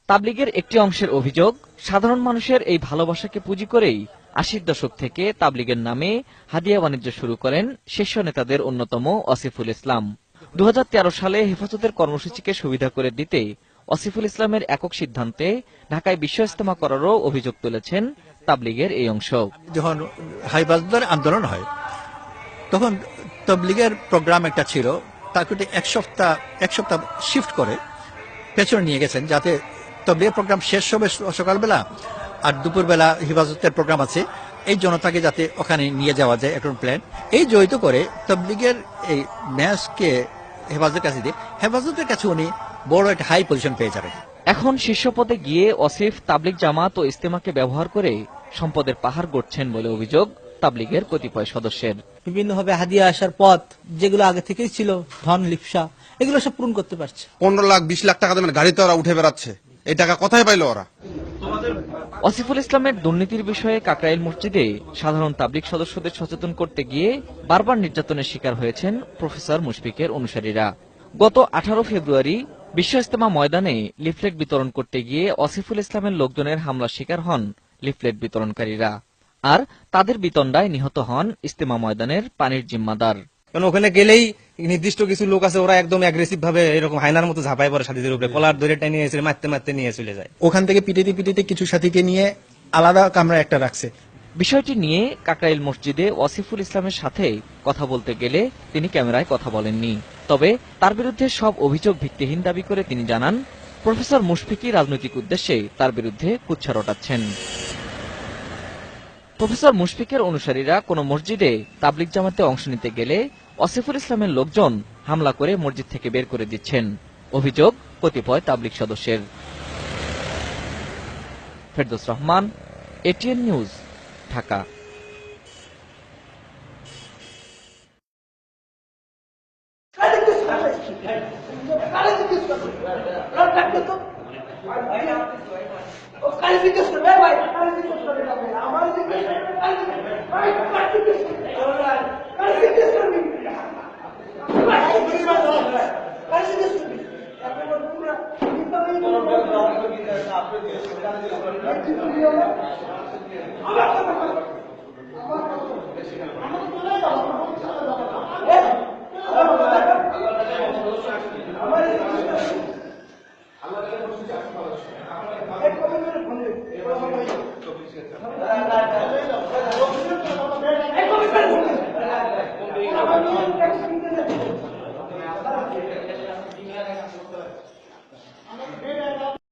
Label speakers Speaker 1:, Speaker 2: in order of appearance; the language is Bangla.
Speaker 1: তাবলিগের একটি অংশের অভিযোগ, সাধারণ মানুষের এই ভালোবাসাকে পুঁজি করেই ৮০ দশক থেকে তাবলিগের নামে হাদিয়া বাণিজ্য শুরু করেন শীর্ষ নেতাদের অন্যতম অসিফুল ইসলাম। ২০১৩ সালে হেফাজতের কর্মসূচিকে সুবিধা করে দিতে অসিফুল ইসলামের একক সিদ্ধান্তে ঢাকায় বিশ্ব ইজতেমা করারও অভিযোগ তুলেছেন তাবলিগের এই অংশ।
Speaker 2: যখন হেফাজতের আন্দোলন হয় তখন তাবলিগের প্রোগ্রাম একটা ছিল, তাকে এক সপ্তাহ শিফট করে পেছনে নিয়ে গেছেন, যাতে তাবলিগের প্রোগ্রাম শেষ হবে সকালবেলা আর দুপুরবেলা হেফাজতের প্রোগ্রাম আছে, এই জনতাকে যাতে ওখানে নিয়ে যাওয়া যায় একটা প্ল্যান। এই জড়িত করে তাবলিগের এই ম্যাচকে হেফাজতের কাছে উনি বড় একটা হাই পজিশন পেয়ে যাবেন।
Speaker 1: এখন শীর্ষ পদে গিয়ে অসিফ তাবলিগ জামাত ও ইজতেমাকে ব্যবহার করে সম্পদের পাহাড় গড়ছেন বলে অভিযোগ তাবলিগের কতিপয় সদস্যের।
Speaker 3: বিভিন্নভাবে হাদিয়া আসার পথ যেগুলো আগে থেকেই ছিল, ধন লিপসা, এগুলো সব পূরণ করতে পারছে।
Speaker 4: 15 লাখ 20 লাখ টাকা দেবেন গাড়িতে ওরা উঠে বেড়াচ্ছে, এই টাকা কোথায় পাইলো ওরা?
Speaker 1: অসিফুল ইসলামের দুর্নীতির বিষয়ে কাকরাইল মসজিদে সাধারণ তাবলিগ সদস্যদের সচেতন করতে গিয়ে বারবার নির্যাতনের শিকার হয়েছেন প্রফেসর মুশফিকের অনুসারীরা। গত 18 ফেব্রুয়ারি বিশ্ব ইজতেমা ময়দানে লিফলেট বিতরণ করতে গিয়ে অসিফুল ইসলামের লোকজনের হামলার শিকার হন লিফলেট বিতরণকারীরা, আর তাদের বিতণ্ডায় নিহত হন ইজতেমা ময়দানের পানির জিম্মাদার।
Speaker 5: কারণ ওখানে গেলেই নির্দিষ্ট কিছু লোক আছে, ওরা একদম অ্যাগ্রেসিভ ভাবে এরকম হায়নার মতো ঝাঁপায় পড়ে সাথীদের উপরে, কলার ধরে টেনে এসে মারতে মারতে নিয়ে চলে যায়।
Speaker 6: ওখান থেকে পিটিতে কিছু সাথীকে নিয়ে আলাদা কামরা একটা রাখছে।
Speaker 1: বিষয়টি নিয়ে কাকরাইল মসজিদে অসিফুল ইসলামের সাথে কথা বলতে গেলে তিনি ক্যামেরায় কথা বলেননি। তবে তার বিরুদ্ধে সব অভিযোগ ভিত্তিহীন দাবি করে তিনি জানান, প্রফেসর মুশফিকি রাজনৈতিক উদ্দেশ্যে তার বিরুদ্ধে কুৎসা রটাচ্ছেন। প্রফেসর মুশফিকের অনুসারীরা কোনো মসজিদে তাবলিগ জামাতে অংশ নিতে গেলে অসিফুল ইসলামের লোকজন হামলা করে মসজিদ থেকে বের করে দিচ্ছেন, অভিযোগ কতিপয় তাবলিগ সদস্যের। Ferdous Rahman, ATN news, Dhaka.
Speaker 7: আমার